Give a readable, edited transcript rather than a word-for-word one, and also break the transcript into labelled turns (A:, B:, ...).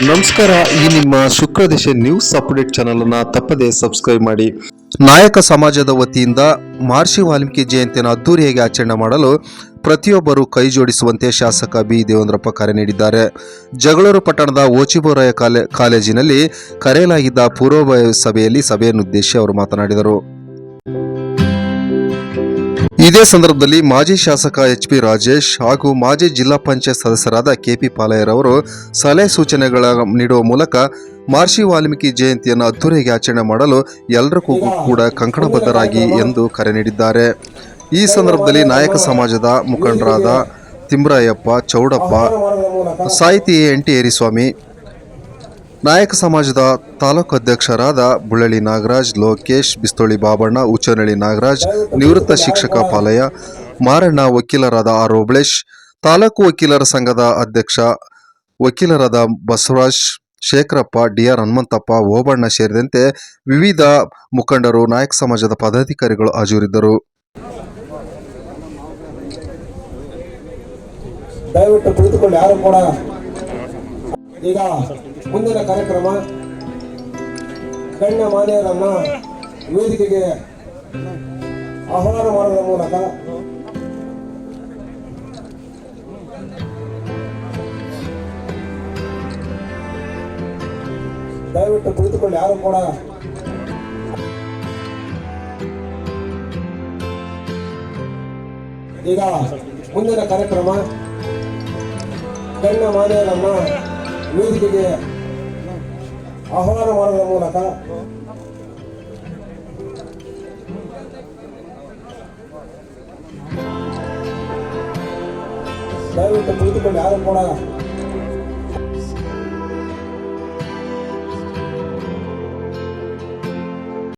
A: ನಮಸ್ಕಾರ. ಈ ನಿಮ್ಮ ಶುಕ್ರದಿಶೆ ನ್ಯೂಸ್ ಅಪ್ಡೇಟ್ ಚಾನಲ್ ಅನ್ನು ತಪ್ಪದೇ ಸಬ್ಸ್ಕ್ರೈಬ್ ಮಾಡಿ. ನಾಯಕ ಸಮಾಜದ ವತಿಯಿಂದ ಮಹರ್ಷಿ ವಾಲ್ಮೀಕಿ ಜಯಂತಿಯನ್ನು ಅದ್ದೂರಿಯಾಗಿ ಆಚರಣೆ ಮಾಡಲು ಪ್ರತಿಯೊಬ್ಬರು ಕೈ ಜೋಡಿಸುವಂತೆ ಶಾಸಕ ಬಿ ದೇವೇಂದ್ರಪ್ಪ ಕರೆ ನೀಡಿದ್ದಾರೆ. ಜಗಳೂರು ಪಟ್ಟಣದ ಓಚಿಬೋರಾಯ ಕಾಲೇಜಿನಲ್ಲಿ ಕರೆಯಲಾಗಿದ್ದ ಪೂರ್ವಭಾವಿ ಸಭೆಯನ್ನುದ್ದೇಶಿಸಿ ಅವರು ಮಾತನಾಡಿದರು. ಇದೇ ಸಂದರ್ಭದಲ್ಲಿ ಮಾಜಿ ಶಾಸಕ ಎಚ್.ಪಿ. ರಾಜೇಶ್ ಹಾಗೂ ಮಾಜಿ ಜಿಲ್ಲಾ ಪಂಚಾಯತ್ ಸದಸ್ಯರಾದ ಕೆ.ಪಿ. ಪಾಲಯ್ಯರವರು ಸಲಹೆ ಸೂಚನೆಗಳ ನೀಡುವ ಮೂಲಕ ಮಹರ್ಷಿ ವಾಲ್ಮೀಕಿ ಜಯಂತಿಯನ್ನು ಅದ್ದೂರಿಯಾಗಿ ಆಚರಣೆ ಮಾಡಲು ಎಲ್ಲರೂ ಕೂಡ ಕಂಕಣಬದ್ಧರಾಗಿ ಎಂದು ಕರೆ ನೀಡಿದ್ದಾರೆ. ಈ ಸಂದರ್ಭದಲ್ಲಿ ನಾಯಕ ಸಮಾಜದ ಮುಖಂಡರಾದ ತಿಮ್ರಾಯಪ್ಪ, ಚೌಡಪ್ಪ, ಸಾಹಿತಿ ಎನ್.ಟಿ. ಏರಿಸ್ವಾಮಿ, ನಾಯಕ ಸಮಾಜದ ತಾಲೂಕು ಅಧ್ಯಕ್ಷರಾದ ಬುಳ್ಳಳ್ಳಿ ನಾಗರಾಜ್, ಲೋಕೇಶ್, ಬಿಸ್ತೋಳಿ ಬಾಬಣ್ಣ, ಉಚ್ಚನಳ್ಳಿ ನಾಗರಾಜ್, ನಿವೃತ್ತ ಶಿಕ್ಷಕ ಪಾಲಯ್ಯ, ಮಾರಣ್ಣ, ವಕೀಲರಾದ ಆರ್. ಓಬಳೇಶ್, ತಾಲೂಕು ವಕೀಲರ ಸಂಘದ ಅಧ್ಯಕ್ಷ ವಕೀಲರಾದ ಬಸವರಾಜ್, ಶೇಖರಪ್ಪ, ಡಿ.ಆರ್. ಹನುಮಂತಪ್ಪ, ಓಬಣ್ಣ ಸೇರಿದಂತೆ ವಿವಿಧ ಮುಖಂಡರು, ನಾಯಕ ಸಮಾಜದ ಪದಾಧಿಕಾರಿಗಳು ಹಾಜರಿದ್ದರು.
B: ದಯವಿಟ್ಟು ಕುಳಿತುಕೊಂಡು ಯಾರು ಕೂಡ ಈಗ ಮುಂದಿನ ಕಾರ್ಯಕ್ರಮ ಗಣ್ಯ ಮಾನ್ಯರನ್ನ ವೇದಿಕೆಗೆ ಆಹ್ವಾನ ಮಾಡುವ ಮೂಲಕ ದಯವಿಟ್ಟು ಕುಳಿತುಕೊಂಡು ಯಾರು ಕೂಡ ಈಗ ಮುಂದಿನ ಕಾರ್ಯಕ್ರಮ ಗಣ್ಯ ಮಾನ್ಯರನ್ನ ವೇದಿಕೆಗೆ ಆಹ್ವಾನ ಮಾಡುವ ಮೂಲಕ ದಯವಿಟ್ಟು ಕುಳಿತುಕೊಂಡು ಯಾರು ಕೂಡ